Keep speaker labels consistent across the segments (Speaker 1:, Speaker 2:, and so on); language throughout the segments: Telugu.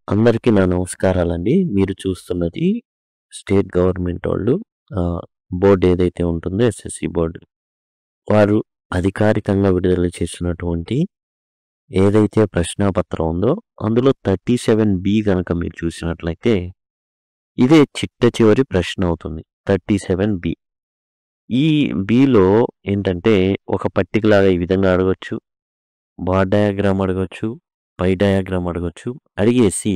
Speaker 1: అందరికీ నా నమస్కారాలండి. మీరు చూస్తున్నది స్టేట్ గవర్నమెంట్ వాళ్ళు బోర్డ్ ఏదైతే ఉంటుందో ఎస్ఎస్‌సి బోర్డ్. వారు అధికారికంగా విడుదల చేసినటువంటి ఏదైతే ప్రశ్నాపత్రం ఉందో అందులో 37B గనక మీరు చూసినట్లయితే ఇదే చిట్ట చివరి ప్రశ్న అవుతుంది. 37B. ఈ బిలో ఏంటంటే ఒక పట్టికలాగా ఈ విధంగా అడగొచ్చు. బార్ డయాగ్రామ్ అడగొచ్చు. పై డయాగ్రామ్ అడగొచ్చు. అడిగేసి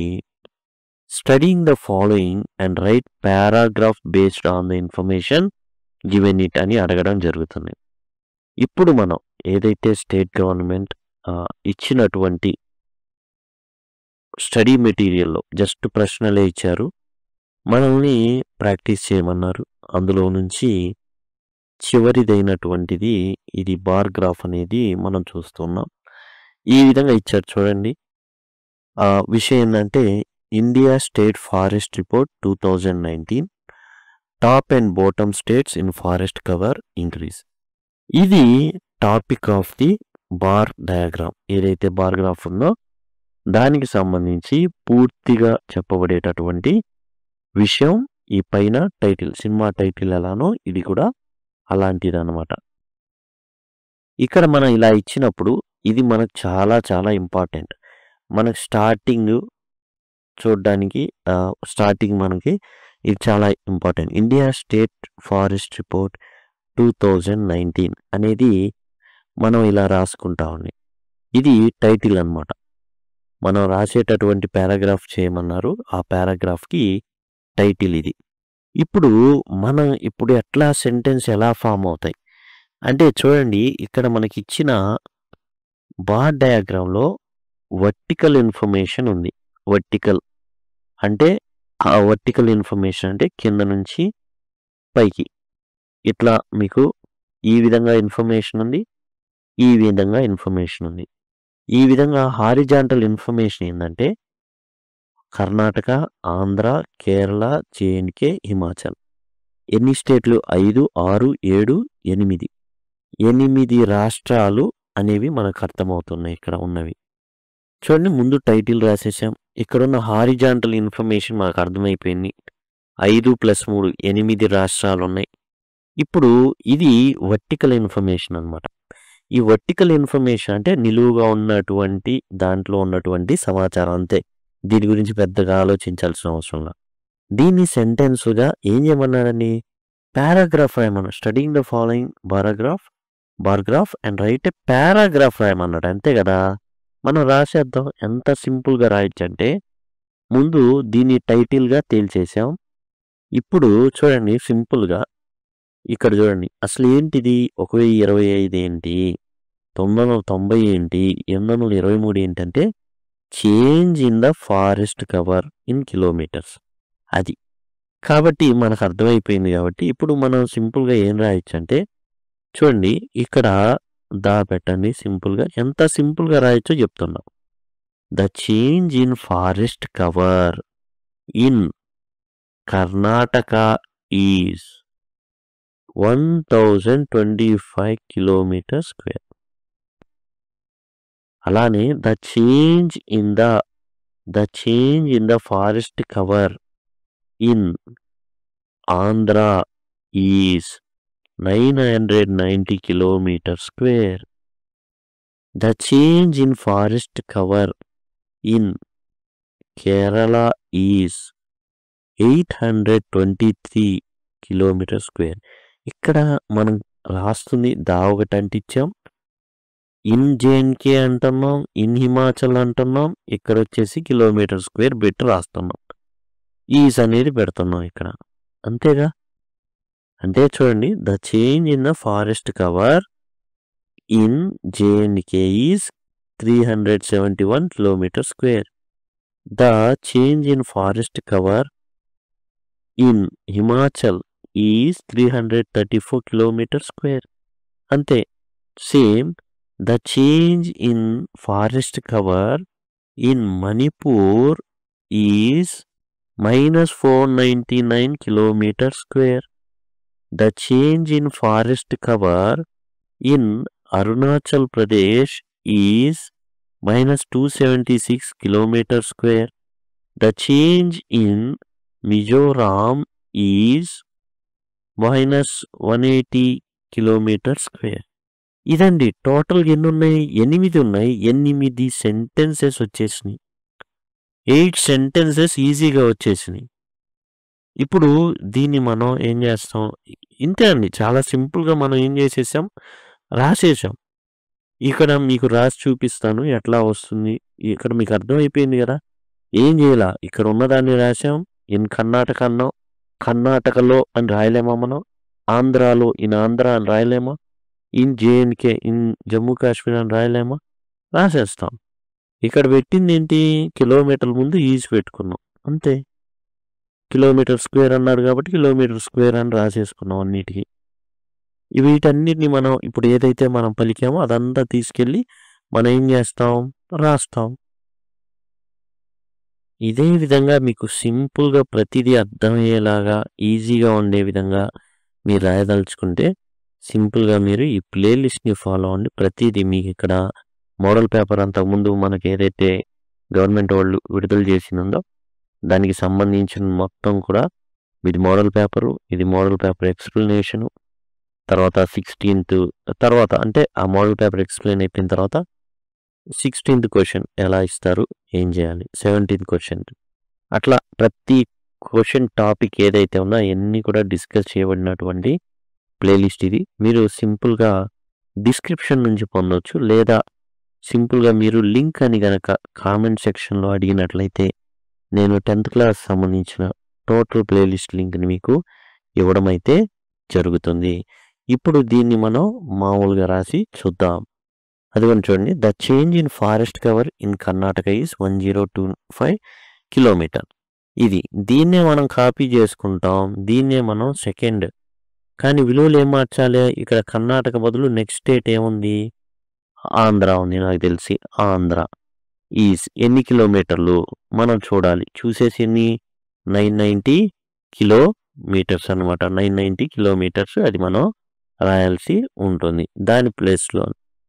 Speaker 1: studying the following and right paragraph based on the information given it అని అడగడం జరుగుతుంది. ఇప్పుడు మనం ఏదైతే స్టేట్ గవర్నమెంట్ ఇచ్చినటువంటి స్టడీ మెటీరియల్లో జస్ట్ ప్రశ్నలే ఇచ్చారు. మనల్ని ప్రాక్టీస్ చేయమన్నారు. అందులో నుంచి చివరిదైనటువంటిది ఇది బార్ గ్రాఫ్ అనేది మనం చూస్తున్నాం. ఈ విధంగా ఇచ్చారు చూడండి. విషయం ఏంటంటే India state forest report 2019 top and bottom states in forest cover increase. ఇది topic of the bar diagram. ఏదైతే బార్ గ్రాఫ్ ఉందో దానికి సంబంధించి పూర్తిగా చెప్పబడేటటువంటి విషయం ఈ పైన టైటిల్, సినిమా టైటిల్ ఎలానో ఇది కూడా అలాంటిదన్నమాట. ఇక్కడ మనం ఇలా ఇచ్చినప్పుడు ఇది మనకు చాలా చాలా ఇంపార్టెంట్. మనకు స్టార్టింగ్ చూడడానికి స్టార్టింగ్ మనకి ఇది చాలా important. India state forest report 2019 అనేది మనం ఇలా రాసుకుంటామండి. ఇది టైటిల్ అన్నమాట. మనం రాసేటటువంటి పారాగ్రాఫ్ చేయమన్నారు. ఆ పారాగ్రాఫ్కి టైటిల్ ఇది. ఇప్పుడు మనం ఎట్లా సెంటెన్స్ ఎలా ఫామ్ అవుతాయి అంటే చూడండి, ఇక్కడ మనకి ఇచ్చిన బార్ డయాగ్రామ్లో వర్టికల్ ఇన్ఫర్మేషన్ ఉంది. వర్టికల్ అంటే ఆ వర్టికల్ ఇన్ఫర్మేషన్ అంటే కింద నుంచి పైకి ఇట్లా మీకు ఈ విధంగా ఇన్ఫర్మేషన్ ఉంది, ఈ విధంగా ఇన్ఫర్మేషన్ ఉంది. ఈ విధంగా హారిజాంటల్ ఇన్ఫర్మేషన్ ఏంటంటే కర్ణాటక, ఆంధ్ర, కేరళ, జేఎండ్కే, హిమాచల్. ఎన్ని స్టేట్లు? 5, 6, 7, 8. 8 రాష్ట్రాలు అనేవి మనకు అర్థమవుతున్నాయి ఇక్కడ ఉన్నవి. చూడండి, ముందు టైటిల్ రాసేసాం. ఇక్కడున్న హారిజాంటల్ ఇన్ఫర్మేషన్ మనకు అర్థమైపోయింది. 5 + 3 8 రాష్ట్రాలు ఉన్నాయి. ఇప్పుడు ఇది వర్టికల్ ఇన్ఫర్మేషన్ అన్నమాట. ఈ వర్టికల్ ఇన్ఫర్మేషన్ అంటే నిలువుగా ఉన్నటువంటి దాంట్లో ఉన్నటువంటి సమాచారం అంతే. దీని గురించి పెద్దగా ఆలోచించాల్సిన అవసరం లేదు. దీన్ని సెంటెన్స్గా ఏం చేయమన్నాడని పారాగ్రాఫ్ రాయమన్నాడు. Studying the following bar graph and write a paragraph రాయమన్నాడు. అంతే కదా. మనం రాసేద్దాం. ఎంత సింపుల్గా రాయొచ్చు అంటే ముందు దీన్ని టైటిల్గా తేల్చేసాం. ఇప్పుడు చూడండి సింపుల్గా ఇక్కడ చూడండి, అసలు ఏంటిది? 1025 ఏంటి, 990 ఏంటి, 823 ఏంటంటే change in the forest cover in kilometres. అది కాబట్టి మనకు అర్థమైపోయింది. కాబట్టి ఇప్పుడు మనం సింపుల్గా ఏం రాయొచ్చు అంటే చూడండి, ఇక్కడ పెట్టండి సింపుల్గా. ఎంత సింపుల్గా రాయొచ్చో చెప్తున్నాం. The change in forest cover in Karnataka is 1025 kilometre square. అలానే the change in the forest cover in Andhra is 990 kilometre square. The change in forest cover in Kerala is 823 kilometre square. ఇక్కడ మనం రాస్తుంది ఒకటి అంటించాం. ఇన్ జేఎండ్కే అంటున్నాం, ఇన్ హిమాచల్ అంటున్నాం. ఇక్కడ వచ్చేసి కిలోమీటర్ స్క్వేర్ పెట్టి రాస్తున్నాం. ఈజ్ అనేది పెడుతున్నాం ఇక్కడ. అంతేగా. అంటే చూడండి, the change in the forest cover in J and K is 371 kilometre square. The change in forest cover in Himachal is 334 kilometre square. అంతే. Same the change in forest cover in Manipur is -499 kilometre square. The change in forest cover in Arunachal Pradesh is -276 kilometre square. The change in Mizoram is -180 kilometre square. ఇదండి టోటల్ ఎన్ని ఉన్నాయి? 8 ఉన్నాయి. 8 సెంటెన్సెస్ వచ్చేసినాయి. 8 సెంటెన్సెస్ ఈజీగా వచ్చేసినాయి. ఇప్పుడు దీన్ని మనం ఏం చేస్తాం? ఇంతే అండి, చాలా సింపుల్గా మనం ఏం చేసేసాం, రాసేసాం. ఇక్కడ మీకు రాసి చూపిస్తాను ఎట్లా వస్తుంది. ఇక్కడ మీకు అర్థమైపోయింది కదా. ఏం చేయాల, ఇక్కడ ఉన్నదాన్ని రాసాం. ఇన్ కర్ణాటక అన్నాం, కర్ణాటకలో అని రాయలేమా మనం? ఆంధ్రాలో ఇన్ ఆంధ్ర అని రాయలేమా? ఇన్ జేఎన్కే ఇన్ జమ్మూ కాశ్మీర్ అని రాయలేమా? రాసేస్తాం. ఇక్కడ పెట్టింది ఏంటి? కిలోమీటర్ల ముందు ఈజ్ పెట్టుకున్నాం అంతే. కిలోమీటర్ స్క్వేర్ అన్నారు కాబట్టి కిలోమీటర్ స్క్వేర్ అని రాసేసుకున్నాం అన్నిటికీ. వీటన్నిటిని మనం ఇప్పుడు ఏదైతే మనం పలికామో అదంతా తీసుకెళ్ళి మనం ఏం చేస్తాం? రాస్తాం. ఇదే విధంగా మీకు సింపుల్గా ప్రతిదీ అర్థమయ్యేలాగా ఈజీగా ఉండే విధంగా మీరు రాయదలుచుకుంటే సింపుల్గా మీరు ఈ ప్లేలిస్ట్ని ఫాలో అవ్వండి. ప్రతిదీ మీకు ఇక్కడ మోడల్ పేపర్ అంతకుముందు మనకి ఏదైతే గవర్నమెంట్ వాళ్ళు విడుదల చేసిందో దానికి సంబంధించిన మొత్తం కూడా ఇది మోడల్ పేపరు, ఇది మోడల్ పేపర్ ఎక్స్ప్లెనేషను. తర్వాత 16th తర్వాత అంటే ఆ మోడల్ పేపర్ ఎక్స్ప్లెయిన్ అయిపోయిన తర్వాత 16th క్వశ్చన్ ఎలా ఇస్తారు, ఏం చేయాలి, 17th క్వశ్చన్, అట్లా ప్రతి క్వశ్చన్ టాపిక్ ఏదైతే ఉన్నా అవన్నీ కూడా డిస్కస్ చేయబడినటువంటి ప్లేలిస్ట్ ఇది. మీరు సింపుల్గా డిస్క్రిప్షన్ నుంచి పొందవచ్చు, లేదా సింపుల్గా మీరు లింక్ అని గనక కామెంట్ సెక్షన్లో అడిగినట్లయితే నేను 10th క్లాస్ సంబంధించిన టోటల్ ప్లేలిస్ట్ లింక్ని మీకు ఇవ్వడం అయితే జరుగుతుంది. ఇప్పుడు దీన్ని మనం మామూలుగా రాసి చూద్దాం. అదిగోండి చూడండి. The change in forest cover in Karnataka is 1025 kilometre. ఇది దీన్నే మనం కాపీ చేసుకుంటాం. దీన్నే మనం సెకండ్. కానీ విలువలు ఏం మార్చాలి? ఇక్కడ కర్ణాటక బదులు నెక్స్ట్ స్టేట్ ఏముంది? ఆంధ్ర ఉంది. నాకు తెలిసి ఆంధ్ర ఈజ్ ఎన్ని కిలోమీటర్లు మనం చూడాలి. చూసేసి ఎన్ని? 990 కిలోమీటర్స్ అనమాట. 990 కిలోమీటర్స్ అది మనం రాయాల్సి ఉంటుంది. దాని ప్లేస్లో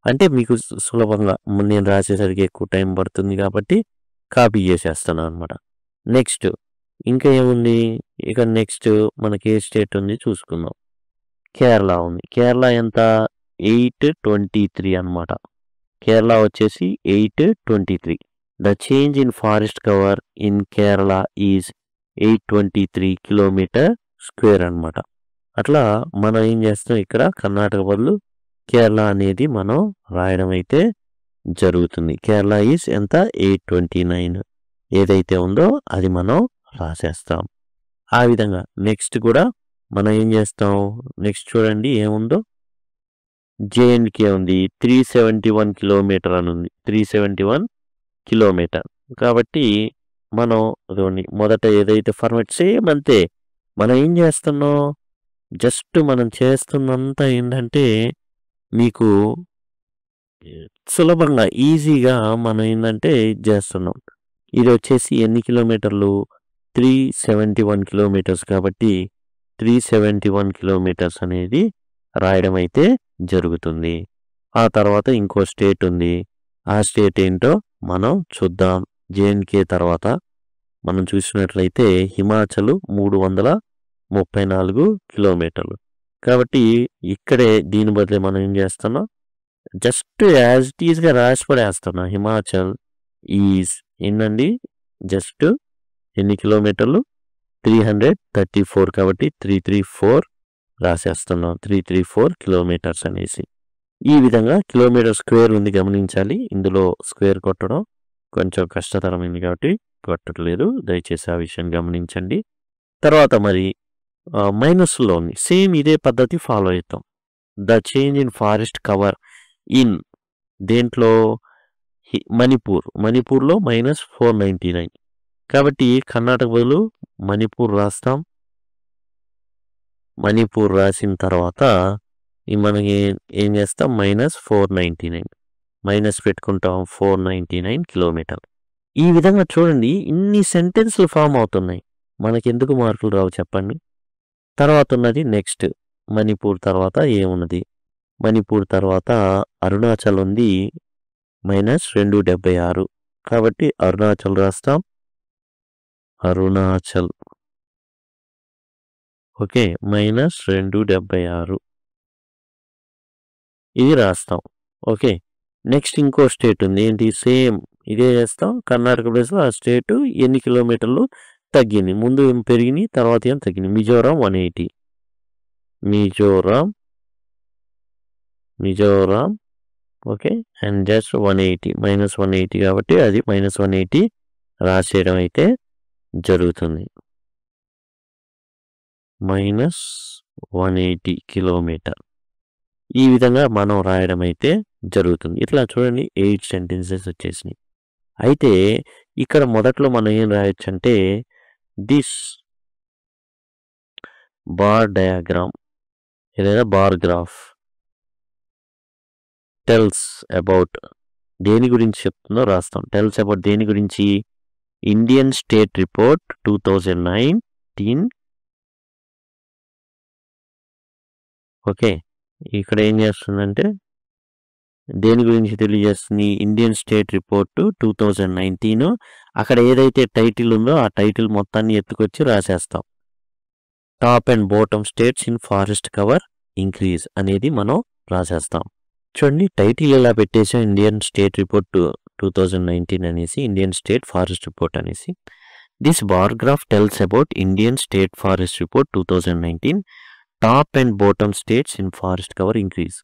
Speaker 1: అంటే మీకు సులభంగా నేను రాసేసరికి ఎక్కువ టైం పడుతుంది కాబట్టి కాపీ చేసేస్తాను అనమాట. నెక్స్ట్ ఇంకా ఏముంది? ఇక నెక్స్ట్ మనకి ఏ స్టేట్ ఉంది చూసుకుందాం. కేరళ ఉంది. కేరళ ఎంత? 823 అనమాట. కేరళ వచ్చేసి 823. The change in forest cover in Kerala is 823 kilometre square అనమాట. అట్లా మనం ఏం చేస్తాం, ఇక్కడ కర్ణాటక బదులు కేరళ అనేది మనం రాయడం అయితే జరుగుతుంది. కేరళ ఈజ్ ఎంత? 829 ఏదైతే ఉందో అది మనం రాసేస్తాం. ఆ విధంగా నెక్స్ట్ కూడా మనం ఏం చేస్తాం? నెక్స్ట్ చూడండి ఏముందో. జేఎండ్కే ఉంది. 371 కిలోమీటర్ అని ఉంది. 371 కిలోమీటర్. కాబట్టి మనం అదిగోండి మొదట ఏదైతే ఫార్మాట్ సేమ్ అంతే. మనం ఏం చేస్తున్నాం? జస్ట్ మనం చేస్తున్నంత ఏంటంటే మీకు సులభంగా ఈజీగా మనం ఏంటంటే చేస్తున్నాం. ఇది వచ్చేసి ఎన్ని కిలోమీటర్లు? 371 కిలోమీటర్స్. కాబట్టి 371 కిలోమీటర్స్ అనేది రాయడం అయితే జరుగుతుంది. ఆ తర్వాత ఇంకో స్టేట్ ఉంది. ఆ స్టేట్ ఏంటో మనం చూద్దాం. జేఎండ్కే తర్వాత మనం చూసినట్లయితే హిమాచల్ 334 కిలోమీటర్లు. కాబట్టి ఇక్కడే దీని బదులే మనం ఏం చేస్తున్నాం? జస్ట్ యాజ్ ఇట్ ఈస్గా రాసి పడేస్తున్నాం. హిమాచల్ ఈజ్ ఏంటండి? జస్ట్ ఎన్ని కిలోమీటర్లు? 334. కాబట్టి 334 రాసేస్తున్నాం. 334 కిలోమీటర్స్ అనేసి. ఈ విధంగా కిలోమీటర్ స్క్వేర్ ఉంది, గమనించాలి. ఇందులో స్క్వేర్ కొట్టడం కొంచెం కష్టతరమైంది కాబట్టి కొట్టట్లేదు. దయచేసి ఆ విషయాన్ని గమనించండి. తర్వాత మరి మైనస్లో ఉంది. సేమ్ ఇదే పద్ధతి ఫాలో అవుతాం. The change in forest cover in దేంట్లో? మణిపూర్లో -499. కాబట్టి కర్ణాటక బదులు మణిపూర్ రాస్తాం. మణిపూర్ రాసిన తర్వాత మనకి ఏం చేస్తాం? -499 మైనస్ పెట్టుకుంటాం. 499 కిలోమీటర్. ఈ విధంగా చూడండి ఇన్ని సెంటెన్స్లు ఫామ్ అవుతున్నాయి. మనకి ఎందుకు మార్కులు రావు చెప్పండి? తర్వాత ఉన్నది నెక్స్ట్ మణిపూర్ తర్వాత ఏమున్నది? మణిపూర్ తర్వాత అరుణాచల్ ఉంది -276. కాబట్టి అరుణాచల్ రాస్తాం. అరుణాచల్. ఓకే. -276 ఇది రాస్తాం. ఓకే. నెక్స్ట్ ఇంకో స్టేట్ ఉంది. ఏంటి సేమ్ ఇదే చేస్తాం. కర్ణాటక ప్లేస్‌లో ఆ స్టేటు ఎన్ని కిలోమీటర్లు తగ్గింది. ముందు ఏం పెరిగినాయి, తర్వాత ఏం తగ్గినాయి. Mizoram 180. Mizoram okay. And just 180 -180 కాబట్టి అది -180 రాసేయడం అయితే జరుగుతుంది. -180 కిలోమీటర్. ఈ విధంగా మనం రాయడం అయితే జరుగుతుంది. ఇట్లా చూడండి 8 సెంటెన్సెస్ వచ్చేసినాయి. అయితే ఇక్కడ మొదట్లో మనం ఏం రాయొచ్చంటే దిస్ బార్ డయాగ్రామ్ లేదా బార్ గ్రాఫ్ టెల్స్ అబౌట్ దేని గురించి చెప్తుందో రాస్తాం. టెల్స్ అబౌట్ దేని గురించి? Indian state report 2019. ఓకే. ఇక్కడ ఏం చేస్తుందంటే దేని గురించి తెలియజేస్తుంది? Indian state report 2019. అక్కడ ఏదైతే టైటిల్ ఉందో ఆ టైటిల్ మొత్తాన్ని ఎత్తుకొచ్చి రాసేస్తాం. Top and bottom states in forest cover increase అనేది మనం రాసేస్తాం. చూడండి టైటిల్ ఎలా పెట్టేసాం, ఇండియన్ స్టేట్ రిపోర్ట్ 2019 అనేసి, ఇండియన్ స్టేట్ ఫారెస్ట్ రిపోర్ట్ అనేసి. This bar graph tells about Indian state forest report 2019 top and bottom states in forest cover increase.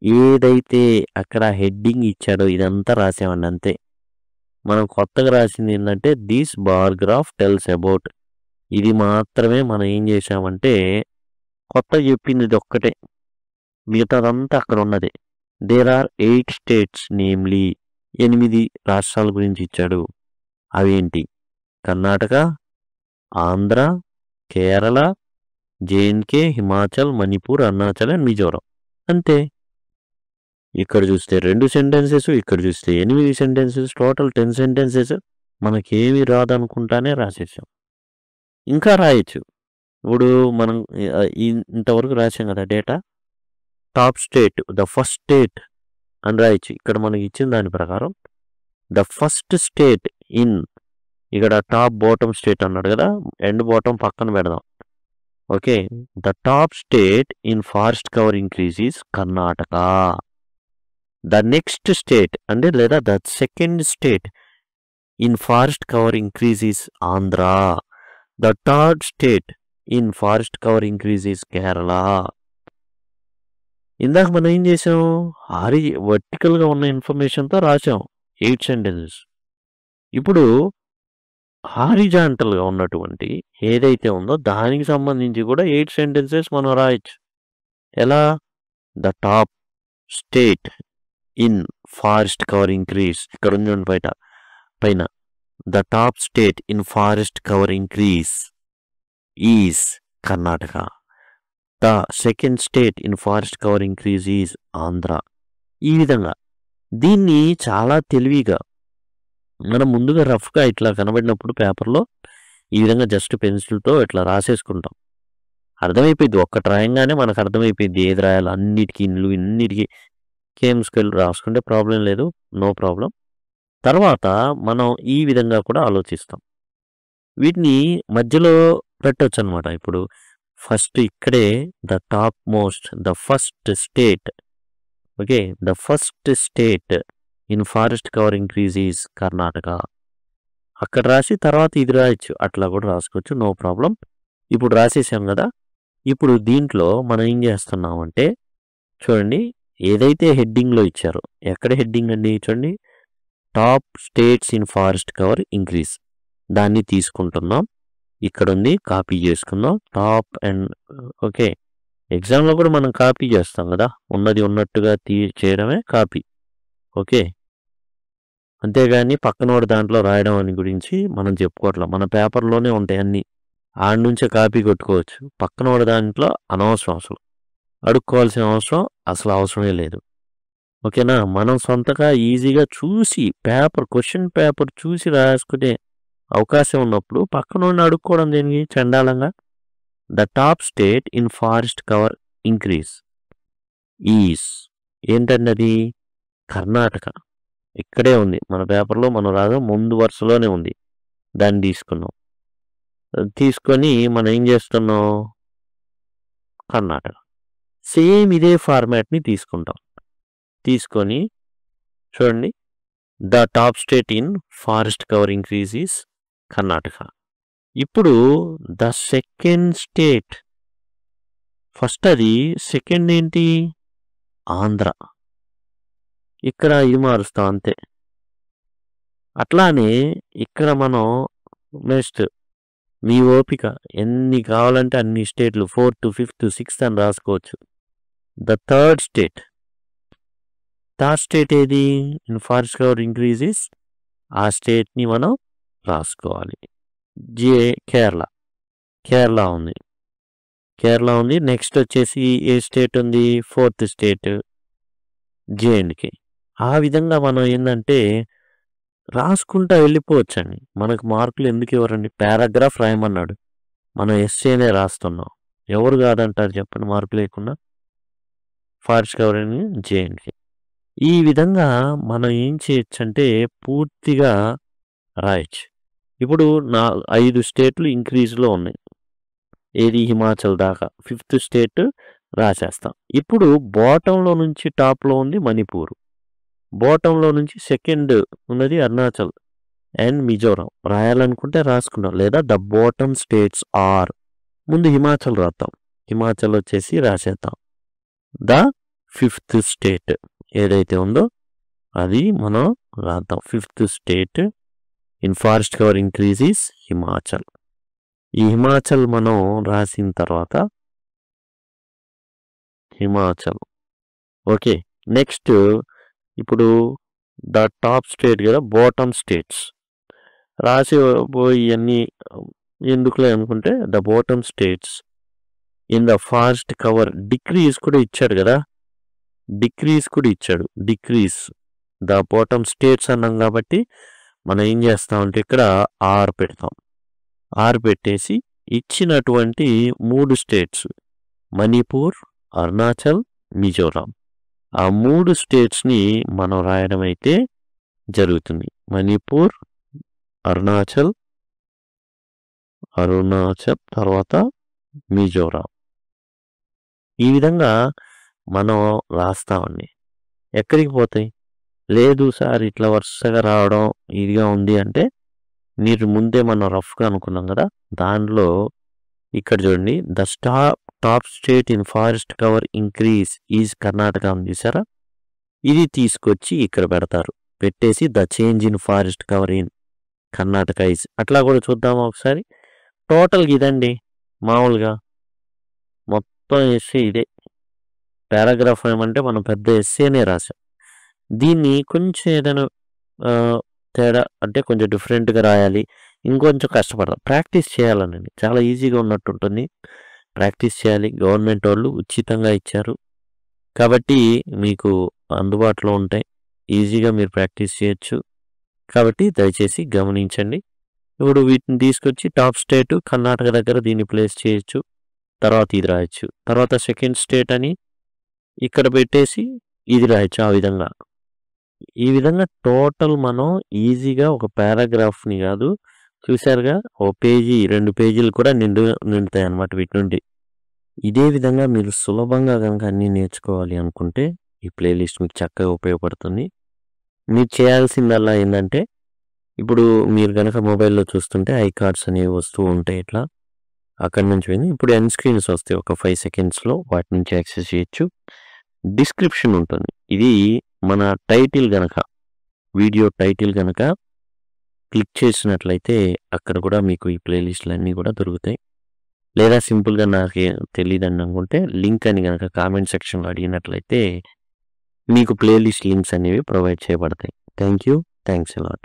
Speaker 1: ఏదైతే అక్కడ హెడ్డింగ్ ఇచ్చాడో ఇదంతా రాసామండి అంతే. మనం కొత్తగా రాసింది ఏంటంటే this bar graph tells about. ఇది మాత్రమే మనం ఏం చేసామంటే కొత్తగా చెప్పింది ఇది ఒక్కటే, మిగతాదంతా అక్కడ ఉన్నది. దేర్ ఆర్ 8 స్టేట్స్ నేమ్లీ 8 రాష్ట్రాల గురించి ఇచ్చాడు. అవేంటి? Karnataka, Andhra, Kerala, J&K, Himachal, Manipur, Arunachal and Mizoram. అంతే. ఇక్కడ చూస్తే 2 సెంటెన్సెస్, ఇక్కడ చూస్తే 8 సెంటెన్సెస్, టోటల్ 10 సెంటెన్సెస్. మనకేమి రాదనుకుంటానే రాసేసాం. ఇంకా రాయొచ్చు. ఇప్పుడు మనం ఇంతవరకు రాసాం కదా data. Top state, the first state అని రాయొచ్చు. ఇక్కడ మనకి ఇచ్చిన దాని ప్రకారం ద ఫస్ట్ స్టేట్ ఇన్, ఇక్కడ టాప్ బాటమ్ స్టేట్ అన్నాడు కదా, ఎండ్ బాటమ్ పక్కన పెడదాం. Okay. The top state in forest cover increase is Karnataka. The next state అంటే లేదా the second state in forest cover increase is Andhra. The third state in forest cover increase is Kerala. ఇందాక మనం ఏం చేసాం? వర్టికల్గా ఉన్న ఇన్ఫర్మేషన్తో రాసాం 8 సెంటెన్సెస్. ఇప్పుడు హారిజాంటల్గా ఉన్నటువంటి ఏదైతే ఉందో దానికి సంబంధించి కూడా 8 సెంటెన్సెస్ మనం రాయొచ్చు. ఎలా? The top state in forest cover increase, ఇక్కడ ఉంది పైన the top state in forest cover increase is Karnataka. The second state in forest cover increase is Andhra. ఈ విధంగా దీన్ని చాలా తెలివిగా మనం ముందుగా రఫ్గా ఇట్లా కనబడినప్పుడు పేపర్లో ఈ విధంగా జస్ట్ పెన్సిల్తో ఇట్లా రాసేసుకుంటాం. అర్థమైపోయింది. ఒక్కటి రాయంగానే మనకు అర్థమైపోయింది ఏది రాయాలి. ఇన్నిటికీ కేమ్ స్కేల్ రాసుకుంటే ప్రాబ్లం లేదు, నో ప్రాబ్లం. తర్వాత మనం ఈ విధంగా కూడా ఆలోచిస్తాం. వీటిని మధ్యలో పెట్టొచ్చు అనమాట. ఇప్పుడు ఫస్ట్ ఇక్కడే the top most, the first state. Okay. The first state in forest cover increase is Karnataka. అక్కడ రాసి తర్వాత ఇది రాయొచ్చు, అట్లా కూడా రాసుకోవచ్చు, నో ప్రాబ్లం. ఇప్పుడు రాసేసాం కదా. ఇప్పుడు దీంట్లో మనం ఏం చేస్తున్నామంటే చూడండి ఏదైతే హెడ్డింగ్లో ఇచ్చారో, ఎక్కడ హెడ్డింగ్ అండి చూడండి, top states in forest cover increase, దాన్ని తీసుకుంటున్నాం. ఇక్కడ ఉంది, కాపీ చేసుకుందాం. Top and okay. ఎగ్జామ్లో కూడా మనం కాపీ చేస్తాం కదా, ఉన్నది ఉన్నట్టుగా చేయడమే కాపీ. ఓకే. అంతేగాని పక్కనోడి దాంట్లో రాయడం అని గురించి మనం చెప్పుకోవట్లేదు. మన పేపర్లోనే ఉంటాయి అన్నీ, ఆడి నుంచే కాపీ కొట్టుకోవచ్చు. పక్కనోడి దాంట్లో అనవసరం, అసలు అడుక్కోవాల్సిన అవసరం అవసరమే లేదు. ఓకేనా. మనం సొంతగా ఈజీగా చూసి క్వశ్చన్ పేపర్ చూసి రాసుకునే అవకాశం ఉన్నప్పుడు పక్కనోడిని అడుక్కోవడం దేనికి చండాలంగా. The top state in forest cover increase is ఏంటండి అది? కర్ణాటక. ఇక్కడే ఉంది మన పేపర్లో, మనం రాగా ముందు వరుసలోనే ఉంది, దాన్ని తీసుకున్నాం. తీసుకొని మనం ఏం చేస్తున్నాం, కర్ణాటక. సేమ్ ఇదే ఫార్మాట్ని తీసుకుంటాం. తీసుకొని చూడండి, the top state in forest cover increase is Karnataka. ఇప్పుడు ద సెకండ్ స్టేట్, ఫస్ట్ అది, సెకండ్ ఏంటి, ఆంధ్ర. ఇక్కడ ఇది మారుస్తాం అంతే. అట్లానే ఇక్కడ మనం నెక్స్ట్ మీ ఓపిక, ఎన్ని కావాలంటే అన్ని స్టేట్లు 4th, 5th, 6th అని రాసుకోవచ్చు. ద థర్డ్ స్టేట్ ఏది ఇన్ ఫారెస్ట్ కవర్ ఇంక్రీజెస్, ఆ స్టేట్ని మనం రాసుకోవాలి. కేరళ ఉంది. నెక్స్ట్ వచ్చేసి ఏ స్టేట్ ఉంది, 4th స్టేట్ జేఎండ్కే. ఆ విధంగా మనం ఏంటంటే రాసుకుంటా వెళ్ళిపోవచ్చండి. మనకు మార్కులు ఎందుకు ఇవ్వరండి, పారాగ్రాఫ్ రాయమన్నాడు, మనం ఎస్సేనే రాస్తున్నాం. ఎవరు కాదంటారు చెప్పండి మార్పు లేకుండా, ఫారెస్ట్ కవర్ అని జేఎండ్కే. ఈ విధంగా మనం ఏం చేయొచ్చు అంటే పూర్తిగా రాయొచ్చు. ఇప్పుడు 5 స్టేట్లు ఇంక్రీజ్లో ఉన్నాయి, ఏది హిమాచల్ దాకా. 5th state రాసేస్తాం. ఇప్పుడు బాటంలో నుంచి టాప్లో ఉంది మణిపూర్, బాటంలో నుంచి సెకండ్ ఉన్నది అరుణాచల్ అండ్ మిజోరాం. రాయాలనుకుంటే రాసుకున్నాం, లేదా ద బాటమ్ స్టేట్స్ ఆర్, ముందు హిమాచల్ రాద్దాం, హిమాచల్ వచ్చేసి రాసేద్దాం. ద 5th స్టేట్ ఏదైతే ఉందో అది మనం రాద్దాం. 5th state in forest cover increases Himachal. ఈ హిమాచల్ మనం రాసిన తర్వాత హిమాచల్ ఓకే. నెక్స్ట్ ఇప్పుడు ద టాప్ స్టేట్ కదా, బాటమ్ స్టేట్స్ రాసి ఇవన్నీ ఎందుకులే అనుకుంటే the bottom states in the forest cover decrease కూడా ఇచ్చాడు కదా, డిక్రీజ్ ద బాటమ్ స్టేట్స్ అన్నాం కాబట్టి మనం ఏం చేస్తామంటే ఇక్కడ ఆర్ పెడతాం. ఆర్ పెట్టేసి ఇచ్చినటువంటి 3 స్టేట్స్ మణిపూర్, అరుణాచల్, మిజోరాం, ఆ 3 స్టేట్స్ని మనం రాయడం అయితే జరుగుతుంది. మణిపూర్, అరుణాచల్ తర్వాత మిజోరాం. ఈ విధంగా మనం రాస్తామండి. ఎక్కడికి పోతాయి, లేదు సార్ ఇట్లా వరుసగా రావడం ఇదిగా ఉంది అంటే, మీరు ముందే మనం రఫ్గా అనుకున్నాం కదా, దానిలో ఇక్కడ చూడండి, the top state in forest cover increase is Karnataka అని చూసారా, ఇది తీసుకొచ్చి ఇక్కడ పెడతారు. పెట్టేసి the change in forest cover in Karnataka is, అట్లా కూడా చూద్దామా ఒకసారి. టోటల్గా ఇదండి, మామూలుగా మొత్తం ఎస్సే ఇదే. పారాగ్రాఫ్ ఏమంటే మనం పెద్ద ఎస్సేనే రాసాం. దీన్ని కొంచెం ఏదైనా తేడా అంటే కొంచెం డిఫరెంట్గా రాయాలి, ఇంకొంచెం కష్టపడాలి, ప్రాక్టీస్ చేయాలనండి. చాలా ఈజీగా ఉన్నట్టు ఉంటుంది, ప్రాక్టీస్ చేయాలి. గవర్నమెంట్ వాళ్ళు ఉచితంగా ఇచ్చారు కాబట్టి మీకు అందుబాటులో ఉంటాయి, ఈజీగా మీరు ప్రాక్టీస్ చేయొచ్చు. కాబట్టి దయచేసి గమనించండి. ఇప్పుడు వీటిని తీసుకొచ్చి టాప్ స్టేట్ కర్ణాటక దగ్గర దీన్ని ప్లేస్ చేయొచ్చు, తర్వాత ఇది రాయొచ్చు, తర్వాత సెకండ్ స్టేట్ అని ఇక్కడ పెట్టేసి ఇది రాయొచ్చు. ఈ విధంగా టోటల్ మనం ఈజీగా ఒక పారాగ్రాఫ్ని కాదు, చూసారుగా, ఓ పేజీ 2 పేజీలు కూడా నిండుతాయి అన్నమాట వీటి నుండి. ఇదే విధంగా మీరు సులభంగా కనుక అన్నీ నేర్చుకోవాలి అనుకుంటే ఈ ప్లేలిస్ట్ మీకు చక్కగా ఉపయోగపడుతుంది. మీరు చేయాల్సిందల్లా ఏంటంటే, ఇప్పుడు మీరు కనుక మొబైల్లో చూస్తుంటే ఐ కార్డ్స్ అనేవి వస్తూ ఉంటాయి, ఇట్లా అక్కడి నుంచి వెళ్ళి ఇప్పుడు ఎండ్ స్క్రీన్స్ వస్తాయి, ఒక 5 సెకండ్స్లో వాటి నుంచి యాక్సెస్ చేయొచ్చు. డిస్క్రిప్షన్ ఉంటుంది, ఇది మన టైటిల్ గనక, వీడియో టైటిల్ గనక క్లిక్ చేసినట్లయితే అక్కడ కూడా మీకు ఈ ప్లేలిస్టులు అన్నీ కూడా దొరుకుతాయి. లేదా సింపుల్గా నాకు తెలియదని అనుకుంటే లింక్ అని కనుక కామెంట్ సెక్షన్లో అడిగినట్లయితే మీకు ప్లేలిస్ట్ లింక్స్ అనేవి ప్రొవైడ్ చేయబడతాయి. Thanks a lot.